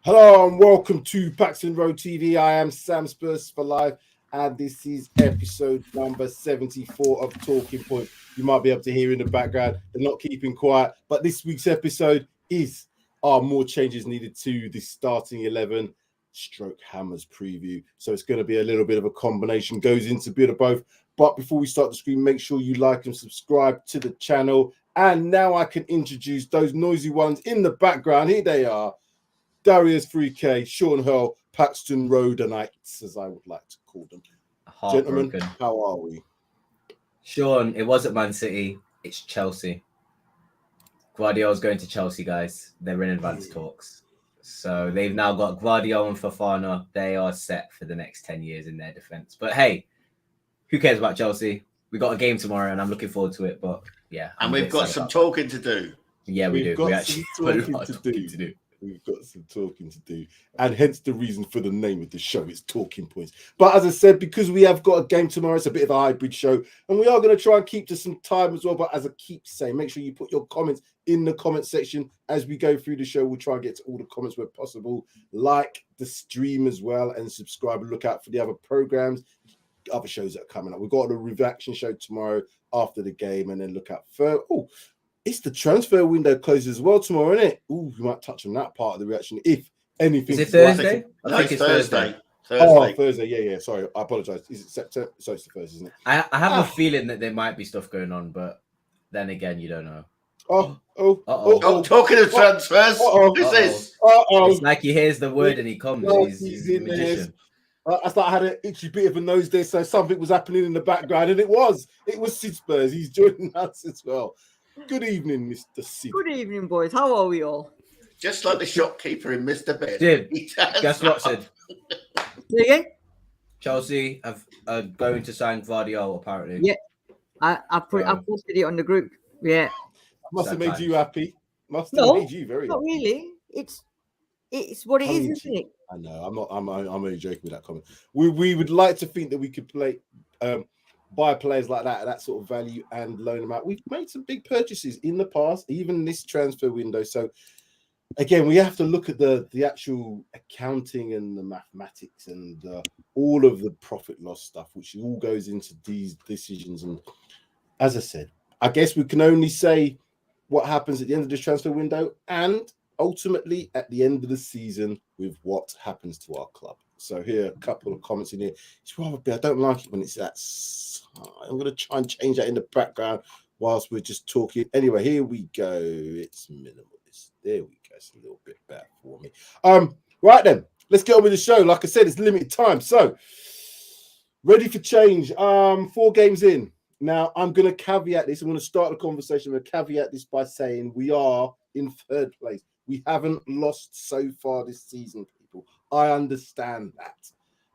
Hello and welcome to Paxton Road TV. I am SUBSRCRIBE and this is episode number 74 of Talking Point. You might be able to hear in the background, they're not keeping quiet, but this week's episode is more changes needed to the starting 11 stroke Hammers preview. So it's going to be a little bit of a combination, goes into a bit of both. But before we start the screen, make sure you like and subscribe to the channel. And now I can introduce those noisy ones in the background. Here they are. Darius 3K, Sean Hurl, Paxton Roadanites, as I would like to call them. Gentlemen, how are we? Sean, it wasn't Man City, it's Chelsea. Guardiola's going to Chelsea, guys. They're in advanced talks. So they've now got Guardiola and Fofana. They are set for the next 10 years in their defense. But hey, who cares about Chelsea? We got a game tomorrow and I'm looking forward to it. But yeah. And we've got some talking to do. Yeah, we do. We actually got a lot of talking to do. We've got some talking to do, and hence the reason for the name of the show is Talking Points. But as I said, because we have got a game tomorrow, it's a bit of a hybrid show, and we are going to try and keep to some time as well. But as I keep saying, make sure you put your comments in the comment section as we go through the show. We'll try and get to all the comments where possible. Like the stream as well, and subscribe and look out for the other programs, other shows that are coming up. We've got a reaction show tomorrow after the game, and then look out for it's the transfer window closes as well tomorrow, isn't it? We might touch on that part of the reaction, if anything. Is it Thursday? I think it's Thursday. Oh, Thursday. Yeah. Sorry, I apologize. Is it September? So it's the first, isn't it? I have a feeling that there might be stuff going on, but then again, you don't know. Talking of transfers, who's this? It's like he hears the word and he comes. He's a magician. I thought I had an itchy bit of a nose there, so something was happening in the background, and it was Sid Spurs. He's joining us as well. Good evening, Mr. Sid. Good evening, boys. How are we all? Just like the shopkeeper in Mr. Bed. Sid, guess what, Sid? Again? Chelsea are going to sign Guardiola, apparently. Yeah, I posted it on the group. Yeah, Must have made you happy. Must have made you very. Not really. It's what it is, isn't it? I know. I'm only joking with that comment. We would like to think that we could buy players like that at that sort of value and loan them out. We've made some big purchases in the past, even this transfer window. So again, we have to look at the actual accounting and the mathematics and all of the profit loss stuff, which all goes into these decisions. And as I said, I guess we can only say what happens at the end of this transfer window and ultimately at the end of the season with what happens to our club. So here, a couple of comments in here. It's rather big. I don't like it when it's that. I'm going to try and change that in the background whilst we're just talking. Anyway, here we go. It's minimalist. There we go. It's a little bit better for me. Right then, let's get on with the show. Like I said, it's limited time. So, ready for change. 4 games in. Now, I'm going to caveat this. I'm going to start the conversation. I'm going to caveat this by saying we are in 3rd place. We haven't lost so far this season, people. I understand that.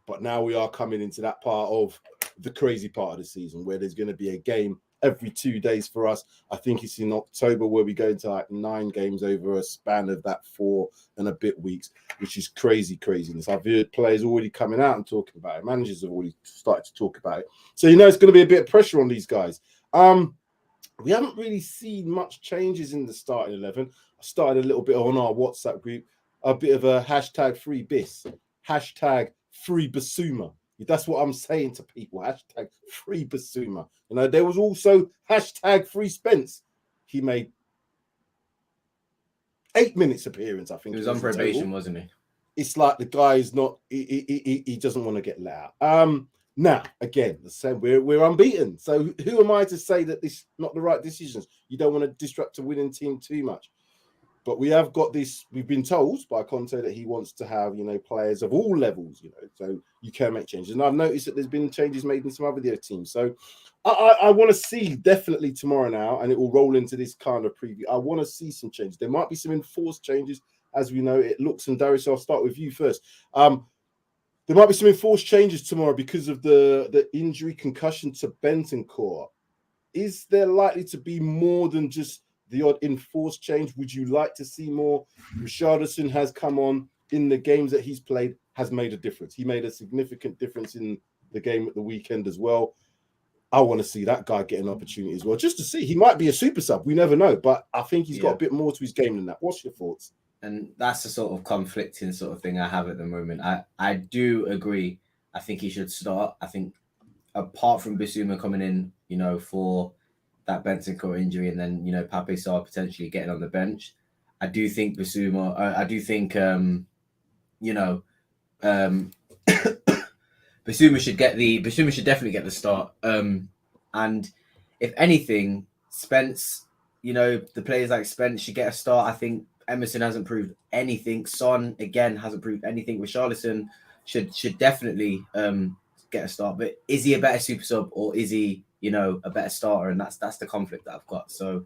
But now we are coming into that part of the crazy part of the season where there's going to be a game every 2 days for us. I think it's in October where we go into like 9 games over a span of that 4 and a bit weeks, which is craziness. I've heard players already coming out and talking about it. Managers have already started to talk about it. So, it's going to be a bit of pressure on these guys. We haven't really seen much changes in the starting 11. I started a little bit on our WhatsApp group, a bit of a hashtag free bis, hashtag free Basuma. That's what I'm saying to people, hashtag free Basuma. There was also hashtag free Spence. He made 8 minutes appearance, I think. He was on probation, wasn't he? It's like the guy is not, he doesn't want to get let out. Now, again, the same, we're unbeaten. So who am I to say that this is not the right decisions? You don't want to disrupt a winning team too much. But we have got this, we've been told by Conte that he wants to have, players of all levels, so you can make changes. And I've noticed that there's been changes made in some other teams. So I want to see definitely tomorrow now, and it will roll into this kind of preview. I want to see some changes. There might be some enforced changes, as we know. It looks, and Darius, I'll start with you first. There might be some enforced changes tomorrow because of the injury concussion to Bentancur. Is there likely to be more than just the odd enforced change? Would you like to see more? Richarlison has come on in the games that he's played, has made a difference. He made a significant difference in the game at the weekend as well. I want to see that guy get an opportunity as well, just to see. He might be a super sub. We never know, but I think he's got a bit more to his game than that. What's your thoughts? And that's the sort of conflicting sort of thing I have at the moment. I do agree. I think he should start. I think apart from Bissouma coming in, you know, for that Bentancur injury, and then, you know, Pape Sarr potentially getting on the bench, I do think Bissouma, I do think, you know, Bissouma should definitely get the start. And if anything, Spence, you know, the players like Spence should get a start. I think Emerson hasn't proved anything. Son again hasn't proved anything. Richarlison should definitely get a start. But is he a better super sub, or is he, you know, a better starter? And that's the conflict that I've got. So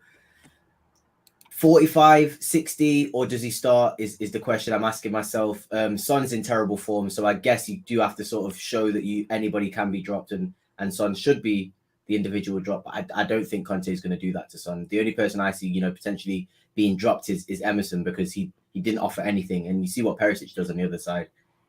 45, 60, or does he start is the question I'm asking myself. Son's in terrible form, so I guess you do have to sort of show that anybody can be dropped, and Son should be the individual drop. But I don't think Conte is going to do that to Son. The only person I see, you know, potentially being dropped is Emerson, because he didn't offer anything, and you see what Perisic does on the other side.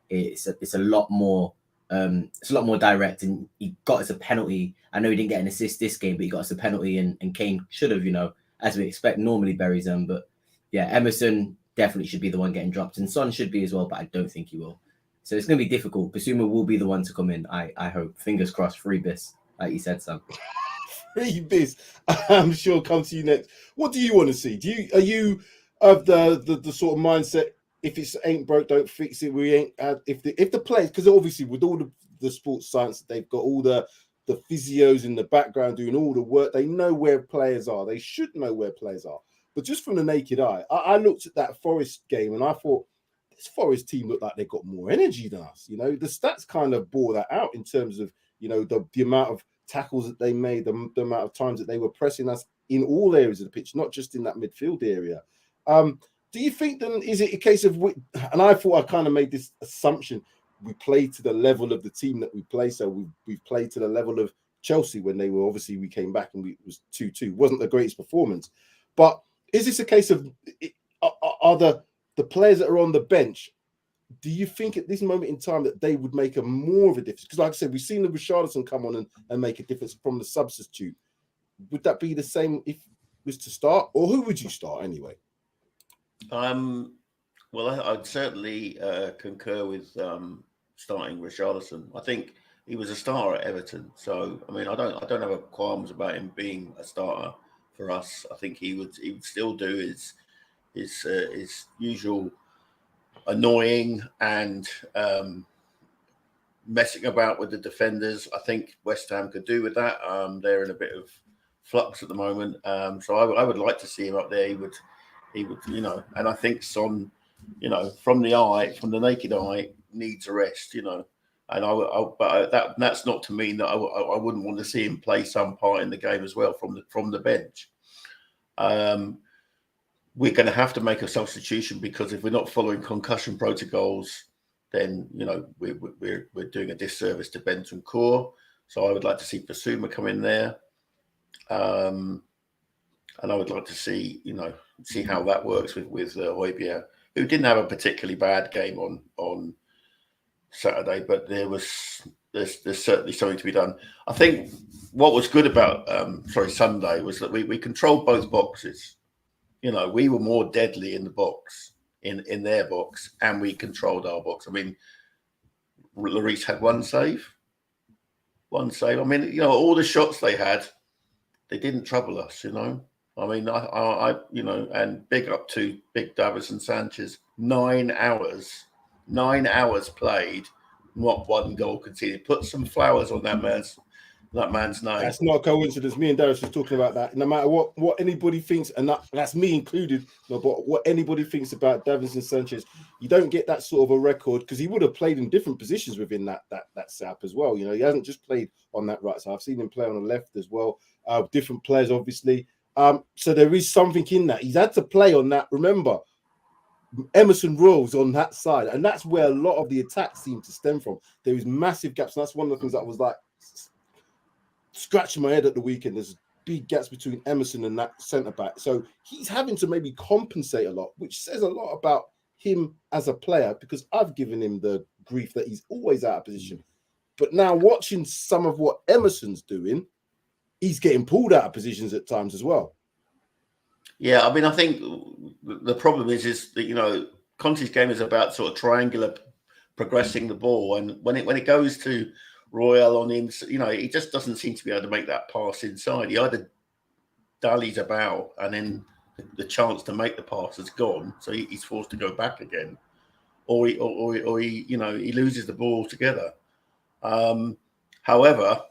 It's a lot more direct, and he got us a penalty. I know he didn't get an assist this game, but he got us a penalty, and Kane should have, you know, as we expect, normally buries them. But yeah, Emerson definitely should be the one getting dropped, and Son should be as well, but I don't think he will. So it's going to be difficult. Bissouma will be the one to come in, I hope. Fingers crossed, free bis, like you said, Sam. Free bis. I'm sure I'll come to you next. What do you want to see? Are you of the sort of mindset, if it ain't broke, don't fix it? We ain't if the players, because obviously with all the sports science, they've got all the physios in the background doing all the work. They know where players are. They should know where players are. But just from the naked eye, I looked at that Forest game and I thought, this Forest team looked like they got more energy than us. You know, the stats kind of bore that out in terms of, you know, the amount of tackles that they made, the amount of times that they were pressing us in all areas of the pitch, not just in that midfield area. Do you think then, is it a case of, and I thought I kind of made this assumption, we play to the level of the team that we play. So we've played to the level of Chelsea when they were, obviously we came back and it was 2-2. Wasn't the greatest performance. But is this a case of, are the players that are on the bench, do you think at this moment in time that they would make more of a difference? Because like I said, we've seen the Richarlison come on and make a difference from the substitute. Would that be the same if it was to start? Or who would you start anyway? Well, I'd certainly concur with starting Richarlison. I think he was a starter at Everton, so I mean, I don't have qualms about him being a starter for us. I think he would still do his usual annoying and messing about with the defenders. I think West Ham could do with that. They're in a bit of flux at the moment, so I would like to see him up there. He would, you know, and I think Son, you know, from the naked eye, needs a rest, you know, and but that's not to mean that I wouldn't want to see him play some part in the game as well from the bench. We're going to have to make a substitution, because if we're not following concussion protocols, then, you know, we're doing a disservice to Bentancur. So I would like to see Bissouma come in there, and I would like to see how that works with Højbjerg, who didn't have a particularly bad game on Saturday, but there's certainly something to be done. I think what was good about Sunday was that we controlled both boxes. You know, we were more deadly in the box, in their box, and we controlled our box. I mean, Lloris had one save. I mean, you know, all the shots they had, they didn't trouble us, you know. I mean, I you know, and big up to Big Davis and Sanchez. 9 hours played, not one goal conceded. Put some flowers on that man's name. That's not a coincidence. Me and Darius was talking about that. No matter what anybody thinks, and that's me included, but what anybody thinks about Davinson Sanchez, you don't get that sort of a record, because he would have played in different positions within that setup as well. You know, he hasn't just played on that right side. I've seen him play on the left as well. Different players, obviously. So there is something in that. He's had to play on that. Remember, Emerson Royals on that side, and that's where a lot of the attacks seem to stem from. There is massive gaps, and that's one of the things that I was like scratching my head at the weekend. There's big gaps between Emerson and that centre back, so he's having to maybe compensate a lot, which says a lot about him as a player, because I've given him the grief that he's always out of position. But now watching some of what Emerson's doing, he's getting pulled out of positions at times as well. Yeah, I mean, I think the problem is that Conte's game is about sort of triangular progressing the ball, and when it goes to Royal on him, he just doesn't seem to be able to make that pass inside. He either dallies about, and then the chance to make the pass is gone, so he's forced to go back again, or he loses the ball altogether. However,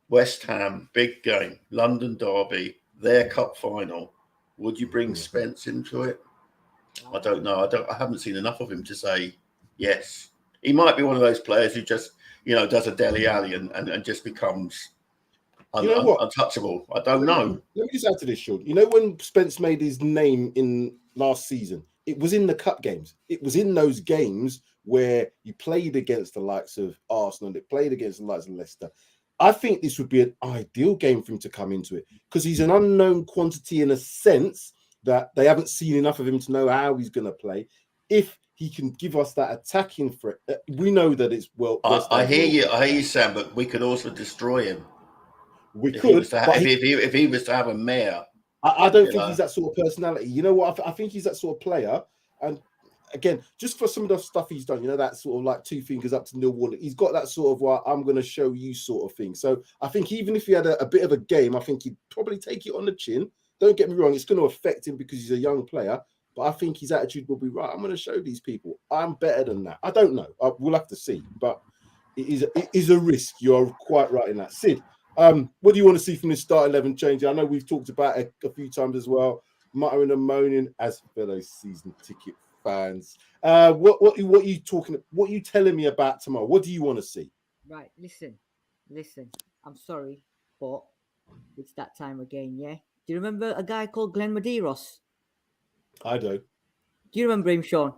West Ham, big game, London derby, their cup final. Would you bring Spence into it? I don't know. I haven't seen enough of him to say yes. He might be one of those players who just does a Dele Alli and just becomes untouchable. I don't know. Let me just add to this, Sean. You know when Spence made his name in last season, it was in the cup games. It was in those games where you played against the likes of Arsenal, it played against the likes of Leicester. I think this would be an ideal game for him to come into it because he's an unknown quantity in a sense that they haven't seen enough of him to know how he's going to play. If he can give us that attacking threat, we know that it's well. I hear you, Sam, but we could also destroy him. We could. If he was to have a mare. I don't think he's that sort of personality. You know what? I think he's that sort of player. And again, just for some of the stuff he's done, that sort of like two fingers up to Neil Warnock, he's got that sort of, well, I'm going to show you sort of thing. So I think even if he had a bit of a game, I think he'd probably take it on the chin. Don't get me wrong, it's going to affect him because he's a young player. But I think his attitude will be right. I'm going to show these people I'm better than that. I don't know. We'll have to see. But it is a risk. You're quite right in that. Sid, what do you want to see from this start 11 change? I know we've talked about it a few times as well. Muttering and moaning as fellow season ticket fans. What are you talking? What are you telling me about tomorrow? What do you want to see? Right, listen. I'm sorry, but it's that time again, yeah? Do you remember a guy called Glenn Medeiros? I do. Do you remember him, Sean?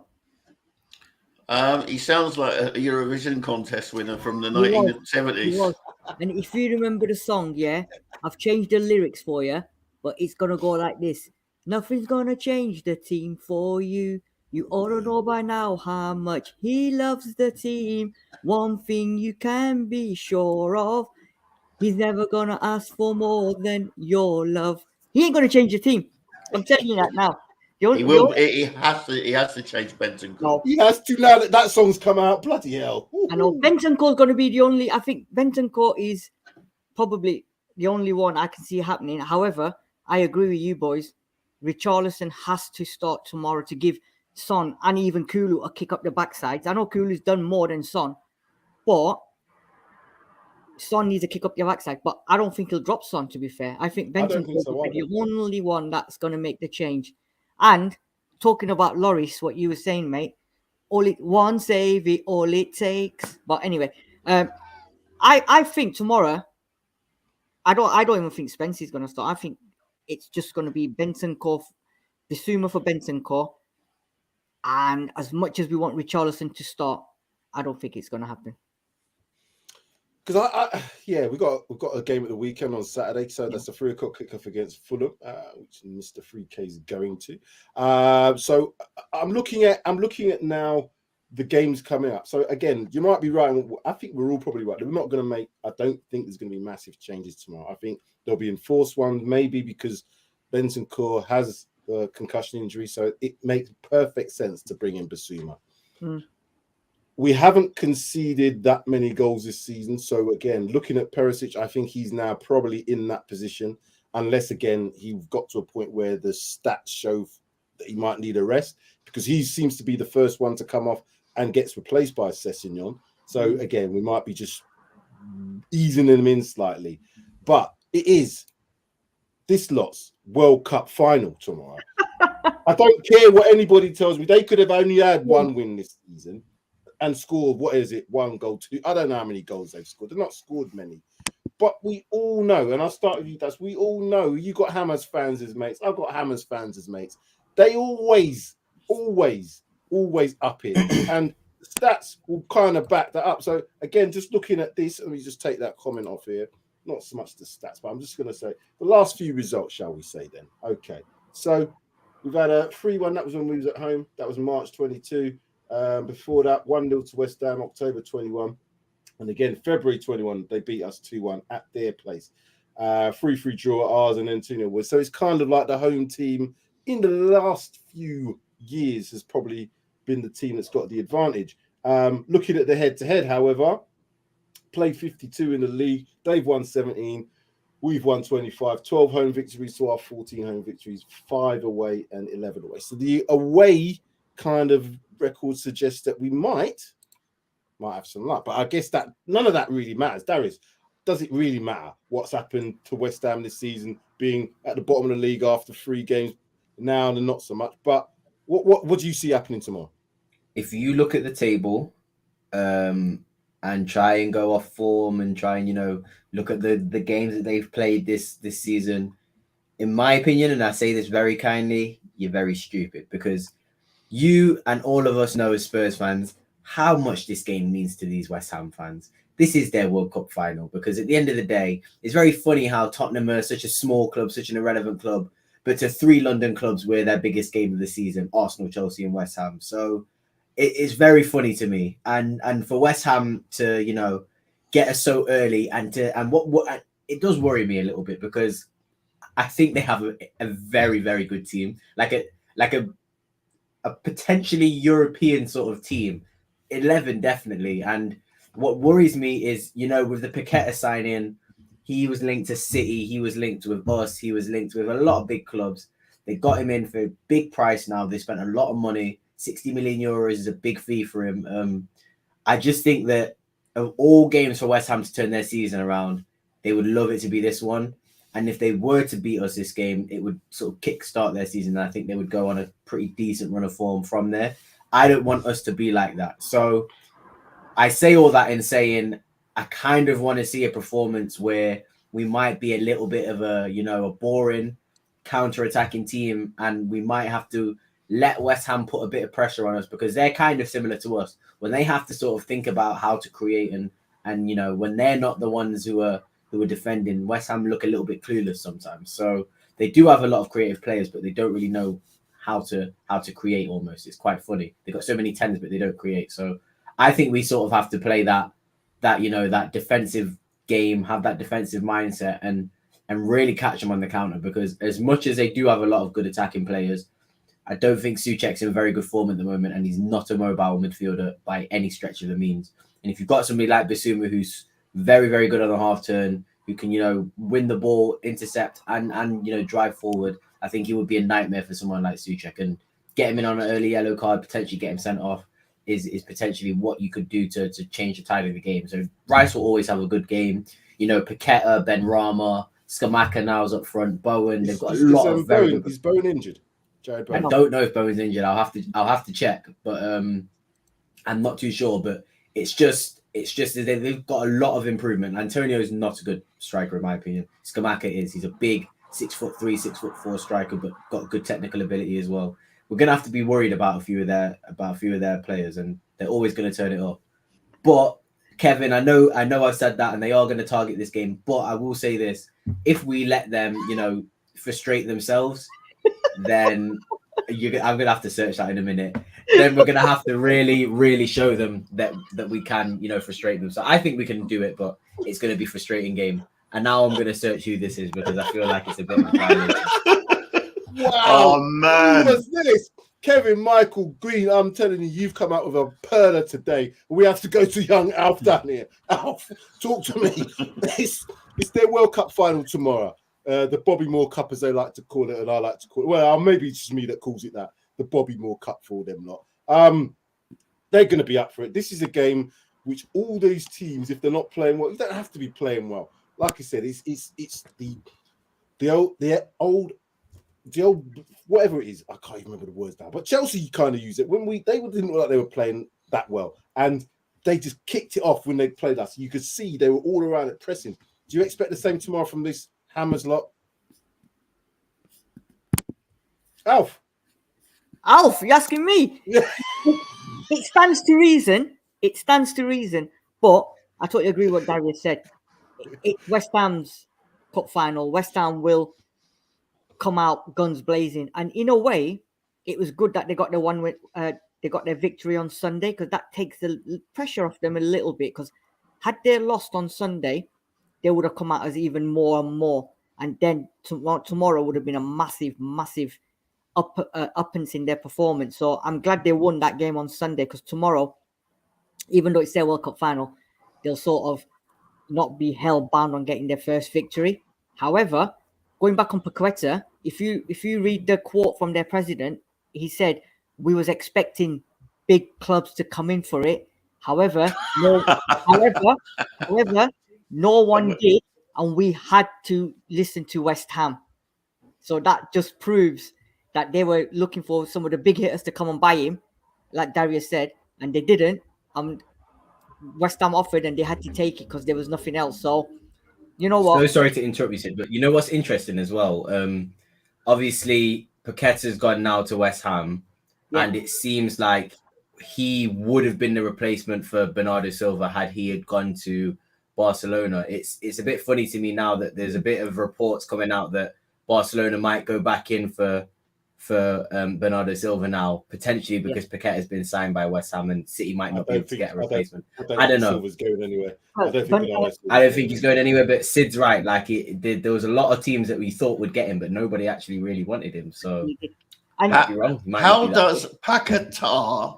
He sounds like a Eurovision contest winner from the 1970s. He was. And if you remember the song, yeah, I've changed the lyrics for you, but it's going to go like this. Nothing's going to change the team for you. You ought to know by now how much he loves the team. One thing you can be sure of, he's never going to ask for more than your love. He ain't going to change the team. I'm telling you that now. He will. He has to change Benton. No, he has to now that song's come out. Bloody hell! I know Bentancur's going to be the only. I think Bentancur is probably the only one I can see happening. However, I agree with you boys. Richarlison has to start tomorrow to give Son and even Kulu a kick up the backsides. I know Kulu's done more than Son, but Son needs a kick up your backside. But I don't think he'll drop Son. To be fair, I think Bentancur is the only one that's going to make the change. And talking about Lloris, what you were saying, mate, all it takes. But anyway, I think tomorrow, I don't even think Spencer's going to start. I think it's just going to be Bentancur, Bissouma for Bentancur. And as much as we want Richarlison to start, I don't think it's going to happen. Because we've got a game at the weekend on Saturday, so that's a 3:00 kickoff against Fulham, which Mr. 3K is going to. So I'm looking at now the games coming up. So again, you might be right. I think we're all probably right. We're not going to make. I don't think there's going to be massive changes tomorrow. I think there'll be enforced ones, maybe because Bentancur has a concussion injury, so it makes perfect sense to bring in Bissouma. We haven't conceded that many goals this season. So again, looking at Perisic, I think he's now probably in that position, unless again, he got to a point where the stats show that he might need a rest, because he seems to be the first one to come off and gets replaced by Sessegnon. So again, we might be just easing him in slightly. But it is this lot's World Cup final tomorrow. I don't care what anybody tells me. They could have only had one win this season and scored, what is it, 1 goal, 2. I don't know how many goals they've scored. They've not scored many. But we all know, and I'll start with you, Das, we all know you got Hammers fans as mates. I've got Hammers fans as mates. They always up it. And the stats will kind of back that up. So again, just looking at this, let me just take that comment off here. Not so much the stats, but I'm just going to say the last few results, shall we say then. Okay. So we've had a 3-1. That was when we was at home. That was March 22. Before that, 1-0 to West Ham, October 21. And again, February 21, they beat us 2-1 at their place. 3-3 draw at ours and then 2-0. So it's kind of like the home team in the last few years has probably been the team that's got the advantage. Looking at the head-to-head, however, played 52 in the league. They've won 17. We've won 25. 12 home victories to our 14 home victories, 5 away and 11 away. So the away kind of record suggests that we might have some luck. But I guess that none of that really matters. Darius, does it really matter what's happened to West Ham this season, being at the bottom of the league after 3 games now and not so much? But what do you see happening tomorrow? If you look at the table and try and go off form and try and, look at the games that they've played this season, in my opinion, and I say this very kindly, you're very stupid, because you and all of us know as Spurs fans how much this game means to these West Ham fans. This is their World Cup final, because at the end of the day, it's very funny how Tottenham are such a small club, such an irrelevant club, but to 3 London clubs, we're their biggest game of the season: Arsenal, Chelsea and West Ham. So it's very funny to me. And for West Ham to, get us so early and what it does worry me a little bit, because I think they have a very, very good team, like a potentially European sort of team, 11 definitely. And what worries me is, with the Paqueta signing, he was linked to City, he was linked with us, he was linked with a lot of big clubs. They got him in for a big price now. They spent a lot of money. 60 million euros is a big fee for him. I just think that of all games for West Ham to turn their season around, they would love it to be this one. And if they were to beat us this game, it would sort of kickstart their season. And I think they would go on a pretty decent run of form from there. I don't want us to be like that. So I say all that in saying I kind of want to see a performance where we might be a little bit of a boring counter-attacking team, and we might have to let West Ham put a bit of pressure on us, because they're kind of similar to us when they have to sort of think about how to create and when they're not the ones who are defending. West Ham look a little bit clueless sometimes. So they do have a lot of creative players, but they don't really know how to create almost. It's quite funny. They've got so many tens, but they don't create. So I think we sort of have to play that defensive game, have that defensive mindset and really catch them on the counter, because as much as they do have a lot of good attacking players, I don't think Souček's in very good form at the moment, and he's not a mobile midfielder by any stretch of the means. And if you've got somebody like Bissouma, who's very, very good on the half turn, who can, win the ball, intercept and drive forward, I think he would be a nightmare for someone like Souček. And get him in on an early yellow card, potentially get him sent off, is potentially what you could do to change the tide of the game. So Rice will always have a good game. Paqueta, Benrahma, Scamacca now is up front, Bowen. They've got a lot of very good. Is Bowen injured? Jared Bowen. I don't know if Bowen's injured. I'll have to check, but I'm not too sure. But it's just that they've got a lot of improvement. Antonio's not a good striker in my opinion. Scamacca is. He's a big 6'3", 6'4" striker, but got good technical ability as well. We're gonna have to be worried about a few of their players, and they're always gonna turn it up. But Kevin, I know I've said that, and they are gonna target this game. But I will say this: if we let them, frustrate themselves, then I'm gonna have to search that in a minute. Then we're gonna have to really, really show them that we can, frustrate them. So I think we can do it, but it's gonna be a frustrating game. And now I'm gonna search who this is, because I feel like it's a bit of a violation. Wow! Oh man! Who was this? Kevin Michael Green, I'm telling you, you've come out with a perler today. We have to go to young Alf down here. Alf, talk to me. It's their World Cup final tomorrow. The Bobby Moore Cup, as they like to call it, and I like to call it. Well, maybe it's just me that calls it that. The Bobby Moore Cup for them lot. They're going to be up for it. This is a game which all these teams, if they're not playing well, you don't have to be playing well. Like I said, it's the old whatever it is. I can't even remember the words now. But Chelsea kind of use it when they didn't look like they were playing that well, and they just kicked it off when they played us. You could see they were all around it pressing. Do you expect the same tomorrow from this Hammers lot? Alf, you're asking me? Yeah. It stands to reason. But I totally agree with what Darius said. It's West Ham's cup final. West Ham will come out guns blazing, and in a way, it was good that they got they got their victory on Sunday, because that takes the pressure off them a little bit. Because had they lost on Sunday, they would have come out as even more and more, and then tomorrow would have been a massive uppance in their performance. So I'm glad they won that game on Sunday, because tomorrow, even though it's their World Cup final, they'll sort of not be held bound on getting their first victory. However, going back on Paqueta, if you read the quote from their president, he said, "We was expecting big clubs to come in for it. However, no one did, and we had to listen to West Ham." So that just proves that they were looking for some of the big hitters to come and buy him, like Darius said, and they didn't. West Ham offered, and they had to take it because there was nothing else. So, you know what? So sorry to interrupt you, Sid, but you know what's interesting as well? Obviously, Paqueta's gone now to West Ham, and it seems like he would have been the replacement for Bernardo Silva had he had gone to Barcelona. It's a bit funny to me now that there's a bit of reports coming out that Barcelona might go back in for Bernardo Silva now, potentially because Paqueta has been signed by West Ham and City might not be able to get a replacement. I don't know. Silva's going anywhere. I don't think he's going anywhere, but Sid's right. Like there was a lot of teams that we thought would get him, but nobody actually really wanted him. So might be wrong. How does Paqueta,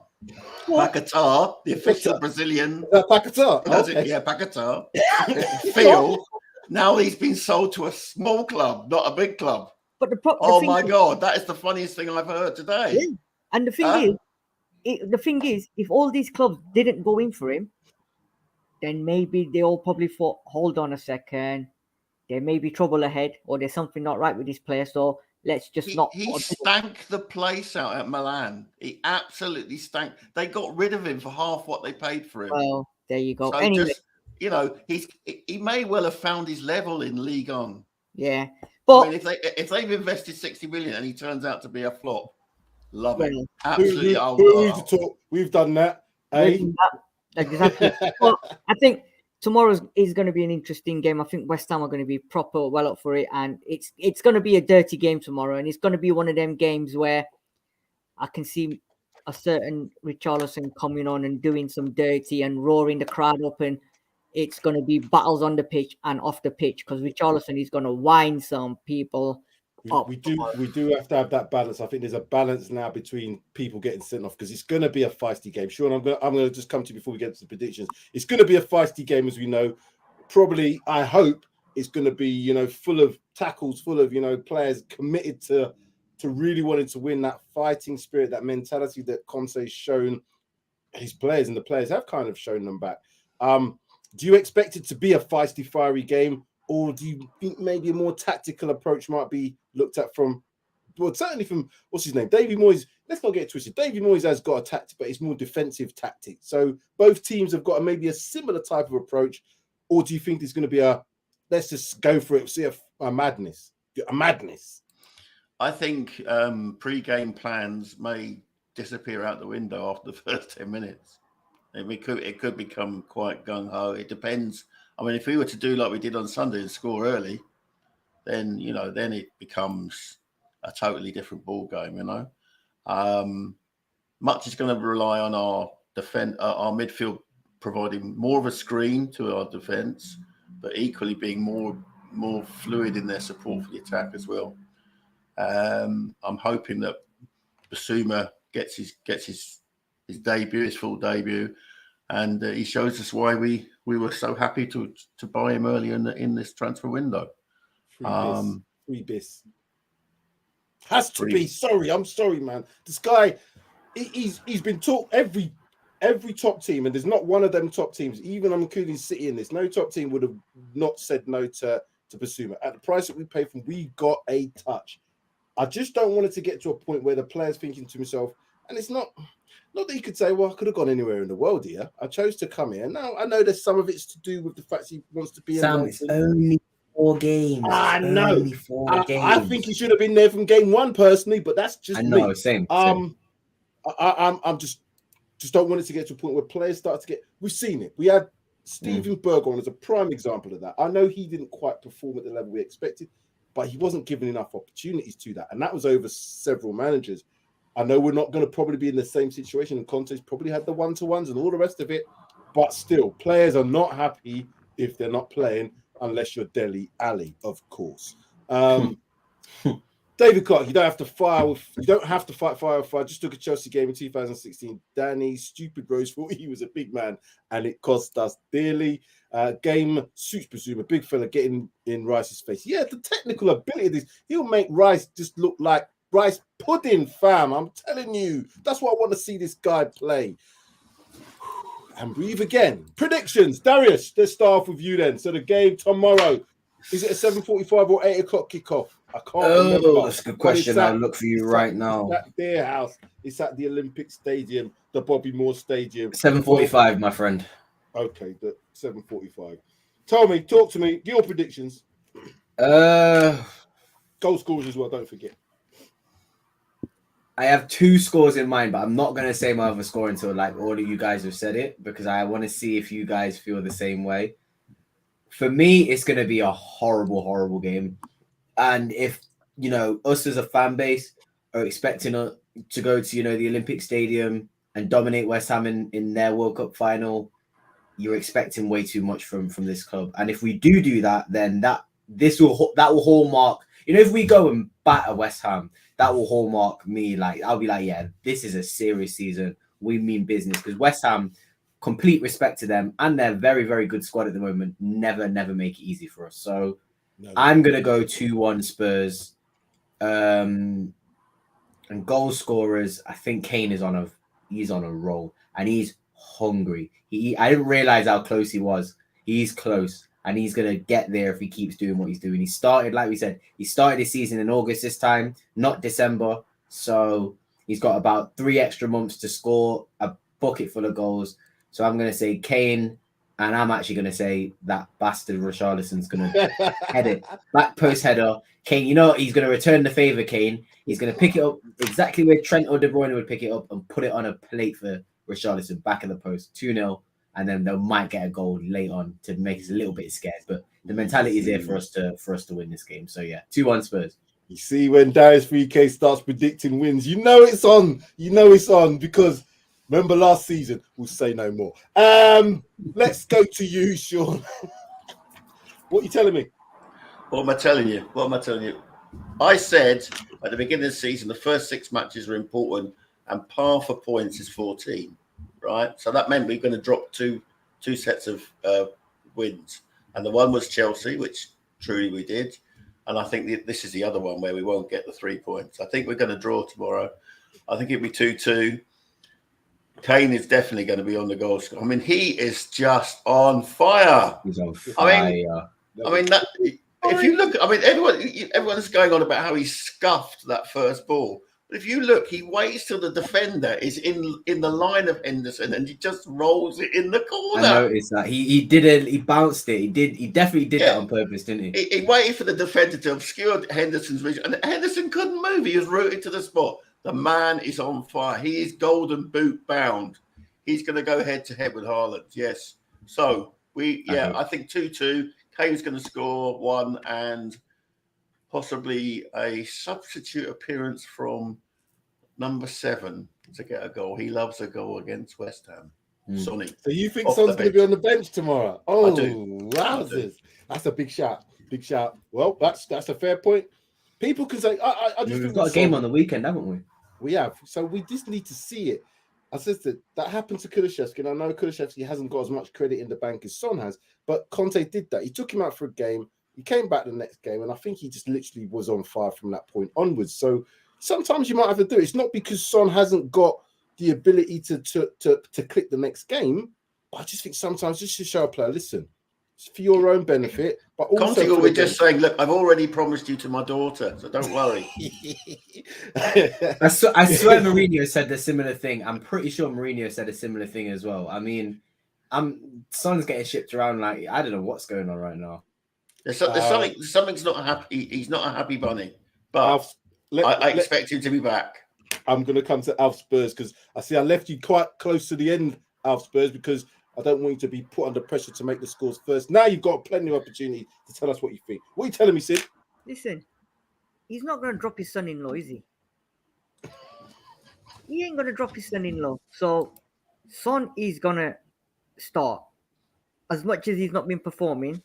the official Brazilian, Paqueta, Paqueta, feel now he's been sold to a small club, not a big club? But my God, that is the funniest thing I've heard today. Yeah. And the thing is, if all these clubs didn't go in for him, then maybe they all probably thought, hold on a second, there may be trouble ahead, or there's something not right with this player. So let's just He stank the place out at Milan. He absolutely stank. They got rid of him for half what they paid for him. Well, there you go. So anyway, he may well have found his level in League On. Yeah. But I mean, if they've invested 60 million and he turns out to be a flop, love it. Absolutely. We've done that. Exactly. Well, I think tomorrow is going to be an interesting game. I think West Ham are going to be proper well up for it, and it's going to be a dirty game tomorrow, and it's going to be one of them games where I can see a certain Richarlison coming on and doing some dirty and roaring the crowd up, and it's going to be battles on the pitch and off the pitch, because Richarlison is going to wind some people up. We do have to have that balance. I think there's a balance now between people getting sent off, because it's going to be a feisty game. Sean, I'm going to just come to you before we get to the predictions. It's going to be a feisty game, as we know. Probably, I hope it's going to be, full of tackles, full of, players committed to really wanting to win, that fighting spirit, that mentality that Conte's shown his players, and the players have kind of shown them back. Do you expect it to be a feisty, fiery game, or do you think maybe a more tactical approach might be looked at certainly from, what's his name, Davy Moyes? Let's not get twisted. Davy Moyes has got a tactic, but it's more defensive tactic. So both teams have got maybe a similar type of approach, or do you think there's going to be let's just go for it, see a madness? I think pre-game plans may disappear out the window after the first 10 minutes. It could become quite gung-ho. It depends. I mean, if we were to do like we did on Sunday and score early, then it becomes a totally different ball game. Much is going to rely on our midfield providing more of a screen to our defence, but equally being more fluid in their support for the attack as well. I'm hoping that Bissouma gets his debut, his full debut, and he shows us why we were so happy to buy him early in this transfer window. Free bis. Has to be. I'm sorry, man. This guy, he's been taught every top team, and there's not one of them top teams, even I'm including City in this, no top team would have not said no to Bissouma. At the price that we paid for him, we got a touch. I just don't want it to get to a point where the player's thinking to himself, and it's not that you could say, well, I could have gone anywhere in the world here. I chose to come here. Now, I know there's some of it's to do with the fact he wants to be Sam, it's only 4 games. I know. Only 4 games. I think he should have been there from game 1 personally, but that's just me. Same. I'm just don't want it to get to a point where players start to get. We've seen it. We had Steven Berg on as a prime example of that. I know he didn't quite perform at the level we expected, but he wasn't given enough opportunities to that, and that was over several managers. I know we're not going to probably be in the same situation, and Conte's probably had the one-to-ones and all the rest of it, but still, players are not happy if they're not playing, unless you're Dele Alli, of course. David Clark, you don't have to fight fire with fire. Just took a Chelsea game in 2016. Danny, stupid Rose thought he was a big man, and it cost us dearly. Game suits presume a big fella getting in Rice's face. Yeah, the technical ability of this, he'll make Rice just look like rice pudding, fam. I'm telling you, that's what I want to see this guy play. And breathe again. Predictions, Darius. Let's start off with you then. So the game tomorrow, is it a 7:45 or 8 o'clock kickoff? I can't remember. That's a good question. I'll look for you right now. It's at their house. It's at the Olympic Stadium, the Bobby Moore Stadium. 7:45, my friend. Okay, the 7:45. Talk to me. Your predictions. Goal scorers as well. Don't forget. I have 2 scores in mind, but I'm not going to say my other score until like all of you guys have said it, because I want to see if you guys feel the same way. For me, it's going to be a horrible, horrible game. And if, you know, us as a fan base are expecting to go to, you know, the Olympic Stadium and dominate West Ham in their World Cup final, you're expecting way too much from this club. And if we do that, then that will hallmark, you know, if we go and batter West Ham, that will hallmark me. Like, I'll be like, yeah, this is a serious season. We mean business, because West Ham, complete respect to them, and they're very, very good squad at the moment. Never make it easy for us. So I'm going to go 2-1 Spurs. And goal scorers, I think Kane is on a roll, and he's hungry. I didn't realize how close he was. He's close, and he's going to get there if he keeps doing what he's doing. He started, like we said, his season in August this time, not December. So he's got about 3 extra months to score a bucket full of goals. So I'm going to say Kane, and I'm actually going to say that bastard Richarlison's going to head it. Back post header. Kane, you know what? He's going to return the favour, Kane. He's going to pick it up exactly where Trent or De Bruyne would pick it up and put it on a plate for Richarlison, back of the post, 2-0. And then they might get a goal late on to make us a little bit scared. But the mentality is there for us to win this game. So yeah, 2-1 Spurs. You see, when Darius 3K starts predicting wins, you know it's on. You know it's on, because remember last season? We'll say no more. Let's go to you, Sean. What are you telling me? What am I telling you? I said at the beginning of the season, the first 6 matches are important, and par for points is 14, right? So that meant we're going to drop two sets of wins. And the one was Chelsea, which truly we did. And I think this is the other one where we won't get the 3 points. I think we're going to draw tomorrow. I think it'll be 2-2. Kane is definitely going to be on the goal score. I mean, he is just on fire. He's on fire. I mean that. If you look, I mean, everyone's going on about how he scuffed that first ball. But if you look, he waits till the defender is in the line of Henderson, and he just rolls it in the corner. I noticed that he did it. He bounced it. He definitely did that on purpose, didn't he? He waited for the defender to obscure Henderson's vision, and Henderson couldn't move. He was rooted to the spot. The man is on fire. He is golden boot bound. He's going to go head to head with Haaland. Yes. So I think 2-2. Kane's going to score 1, and possibly a substitute appearance from number 7 to get a goal. He loves a goal against West Ham. Sonny. So you think Son's going to be on the bench tomorrow? Oh, wowzers. That's a big shout. Big shout. Well, that's a fair point. People can say, we've got a game on the weekend, haven't we? We have. So we just need to see it. I said that happened to Kulusevski, and I know Kulusevski hasn't got as much credit in the bank as Son has, but Conte did that. He took him out for a game. He came back the next game, and I think he just literally was on fire from that point onwards. So sometimes you might have to do it. It's not because Son hasn't got the ability to click the next game, but I just think sometimes just to show a player, listen, it's for your own benefit, but also Conte will be just saying, look, I've already promised you to my daughter, so don't worry. I swear Mourinho said the similar thing. I'm pretty sure Mourinho said a similar thing as well. I mean, Son's getting shipped around like, I don't know what's going on right now. There's something's not happy. He's not a happy bunny, but I expect him to be back. I'm going to come to Alf Spurs because I left you quite close to the end, Alf Spurs, because I don't want you to be put under pressure to make the scores first. Now you've got plenty of opportunity to tell us what you think. What are you telling me, Sid? Listen, he's not going to drop his son-in-law, is he? He ain't going to drop his son-in-law. So Son is going to start. As much as he's not been performing,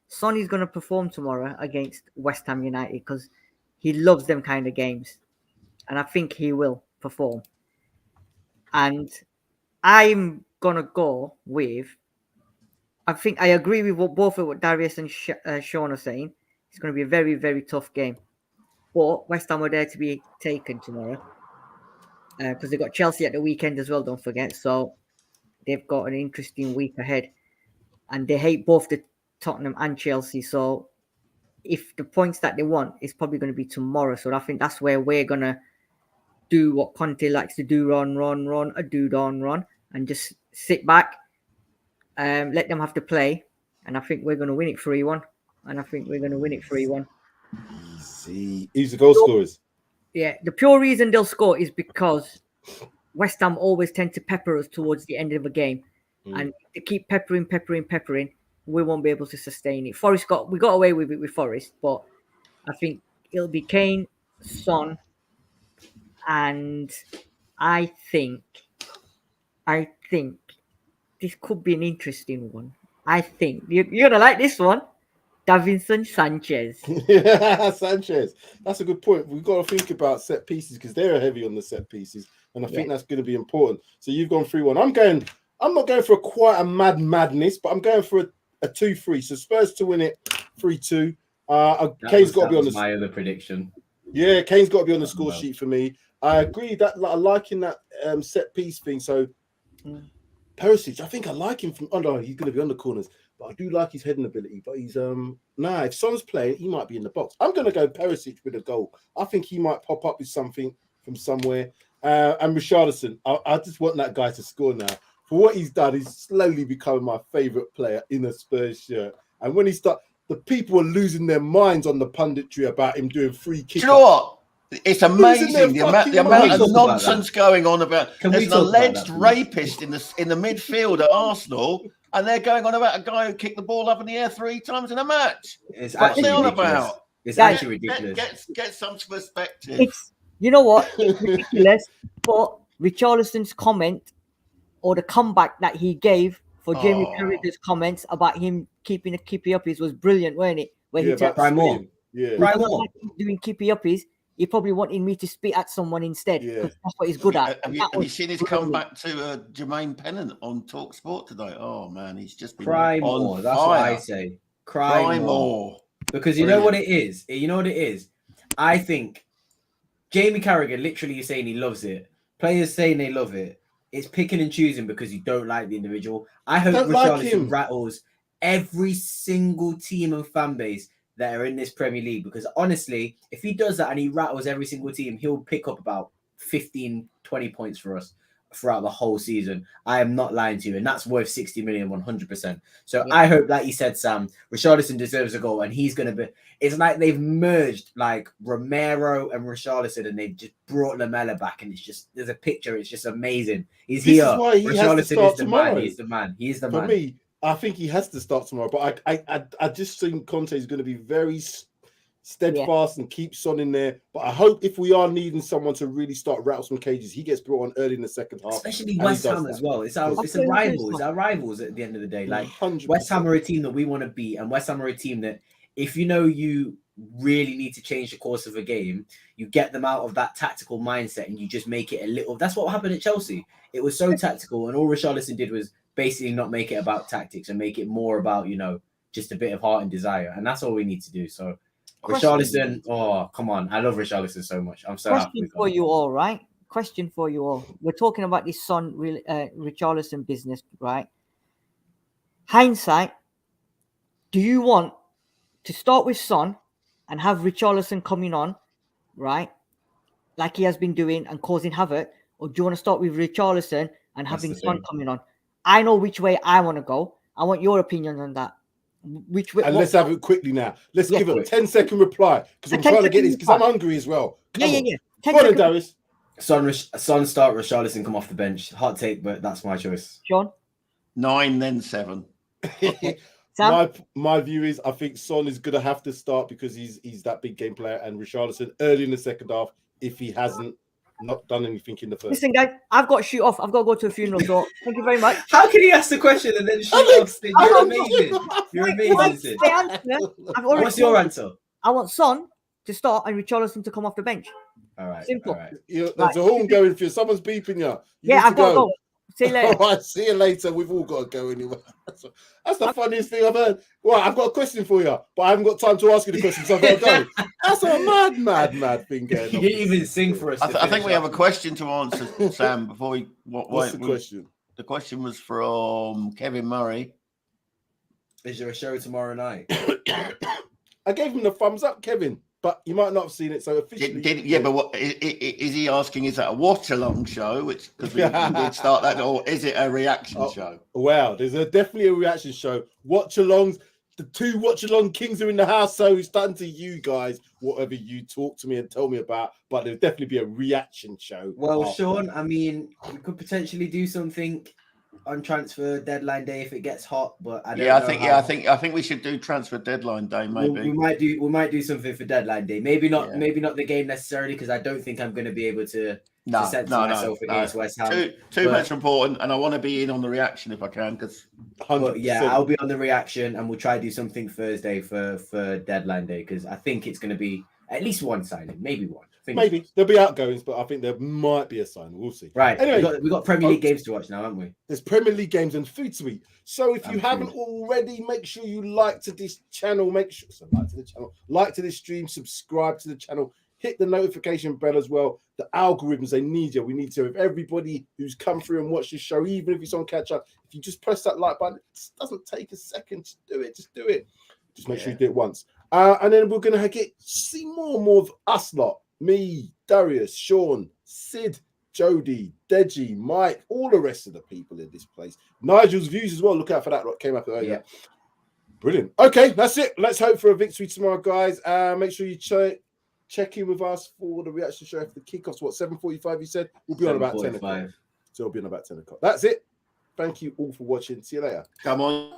Son is going to perform tomorrow against West Ham United because He loves them kind of games, and I think he will perform. And I'm gonna go with. I think I agree with both of what Darius and Sean are saying. It's going to be a very, very tough game. But West Ham are there to be taken tomorrow because they've got Chelsea at the weekend as well, don't forget. So they've got an interesting week ahead. And they hate both the Tottenham and Chelsea. So if the points that they want is probably going to be tomorrow. So I think that's where we're going to do what Conte likes to do, run, and just sit back. Let them have to play, and I think we're going to win it 3-1. Easy. Who's the goal scorers? Yeah, the pure reason they'll score is because West Ham always tend to pepper us towards the end of a game, and to keep peppering, we won't be able to sustain it. We got away with it with Forest, but I think it'll be Kane, Son, and I think this could be an interesting one. I think you're going to like this one. Davinson Sanchez. Sanchez. That's a good point. We've got to think about set pieces because they're heavy on the set pieces. And I think that's going to be important. So you've gone 3-1. I'm not going for quite a madness, but I'm going for a 2-3. So Spurs to win it 3-2. Kane's got to be on my other prediction. Yeah, Kane's got to be on the score sheet for me. I agree that I like in that set piece thing. So Perisic, I think I like him from. Oh no, he's going to be on the corners, but I do like his heading ability. But he's if Son's playing, he might be in the box. I'm going to go Perisic with a goal. I think he might pop up with something from somewhere. And Richarlison, I just want that guy to score now. For what he's done, he's slowly becoming my favourite player in a Spurs shirt. And when he starts, the people are losing their minds on the punditry about him doing free kicks. Do you know what? It's amazing the amount of nonsense going on about. There's an alleged rapist in the midfield at Arsenal, and they're going on about a guy who kicked the ball up in the air 3 times in a match. It's What's actually they on ridiculous. about? It's actually ridiculous. Get some perspective. You know what? It's ridiculous. But Richarlison's comment or the comeback that he gave for Jamie Carragher's comments about him keeping the kippy uppies was brilliant, weren't it? Where he took more. Doing kippy uppies. He probably wanted me to spit at someone instead because that's what he's good at. Have you seen his comeback to Jermaine Pennant on Talk Sport today? Oh man, he's just been cry more. That's what I say. Cry more. Because you know what it is. I think Jamie Carragher literally is saying he loves it. Players saying they love it. It's picking and choosing because you don't like the individual. I hope Richarlison rattles every single team and fan base that are in this Premier League, because honestly, if he does that and he rattles every single team, he'll pick up about 15, 20 points for us throughout the whole season. I am not lying to you, and that's worth 60 million, 100%. So I hope, like you said, Sam, Richarlison deserves a goal, and he's going to be... It's like they've merged like Romero and Richarlison, and they've just brought Lamella back, and it's just... There's a picture, it's just amazing. He's here. Richarlison is the man. He's the man. He's the man. For me, I think he has to start tomorrow, but I just think Conte is going to be very steadfast and keep Son in there. But I hope if we are needing someone to really start rattle some cages, he gets brought on early in the second half. Especially West Ham as well. It's our rivals. It's our rivals at the end of the day. Like 100%. West Ham are a team that we want to beat, and West Ham are a team that if you know you really need to change the course of a game, you get them out of that tactical mindset and you just make it a little. That's what happened at Chelsea. It was so tactical, and all Richarlison did was basically not make it about tactics and make it more about, just a bit of heart and desire. And that's all we need to do. So Richarlison, come on. I love Richarlison so much. I'm so happy. Question for you all, right? Question for you all. We're talking about this Son Richarlison business, right? Hindsight, do you want to start with Son and have Richarlison coming on, right? Like he has been doing and causing havoc? Or do you want to start with Richarlison and having Son coming on? I know which way I want to go. I want your opinion on that. Which way? And let's have it quickly now. Let's give a 10-second reply because I'm trying to get this because I'm hungry as well. Come on. Go on, Darius. Son start, Richarlison come off the bench. Hot take, but that's my choice. Sean? 9, then 7. My view is I think Son is going to have to start because he's that big game player, and Richarlison early in the second half if he hasn't not done anything in the first. Listen, guys, I've got to shoot off. I've got to go to a funeral. So thank you very much. How can you ask the question and then shoot off? You're amazing. You're amazing. What's your answer? I want Son to start and Richarlison to come off the bench. All right. Simple. All right. There's a horn going for you. Someone's beeping you. Yeah, I've got to go. See you later. All right, see you later. We've all got to go anyway. That's the funniest thing I've heard. Well, I've got a question for you, but I haven't got time to ask you the question, so I've got to go. That's a mad thing going on. You didn't even sing for us. I think we have a question to answer, Sam, before we... What's the question? The question was from Kevin Murray. Is there a show tomorrow night? I gave him the thumbs up, Kevin, but you might not have seen it, so officially... But what is he asking? Is that a watch-along show? Because we did start that, or is it a reaction show? Wow, there's definitely a reaction show. Watch-alongs. The 2 watch-along kings are in the house, so it's done to you guys, whatever you talk to me and tell me about, but there'll definitely be a reaction show. Well, Sean, I mean, we could potentially do something on transfer deadline day if it gets hot, but I don't know. I think we should do transfer deadline day. Maybe we might do something for deadline day. Maybe not the game necessarily, because I don't think I'm going to be able to censor myself against West Ham. Too much important, and I want to be in on the reaction if I can. Because I'll be on the reaction, and we'll try to do something Thursday for deadline day, because I think it's going to be at least one signing, maybe one. Maybe there'll be outgoings, but I think there might be a sign. We'll see. Right. Anyway, we got Premier League games to watch now, haven't we? There's Premier League games and food to eat. So if you haven't already, make sure you like to this channel. Like to this stream, subscribe to the channel, hit the notification bell as well. The algorithms, they need you. We need to. If everybody who's come through and watched the show, even if it's on catch up, if you just press that like button, it doesn't take a second. Just do it. Just make sure you do it once. And then we're gonna see more of us lot. Me, Darius, Sean, Sid, Jodi, Deji, Mike, all the rest of the people in this place. Nigel's views as well. Look out for that. What came up earlier. Yeah. Brilliant. Okay, that's it. Let's hope for a victory tomorrow, guys. Make sure you check in with us for the reaction show for the kickoffs. What, 7:45? You said we'll be on about 10 o'clock. So we'll be on about 10 o'clock. That's it. Thank you all for watching. See you later. Come on.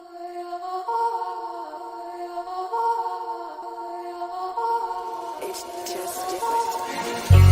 It's just different.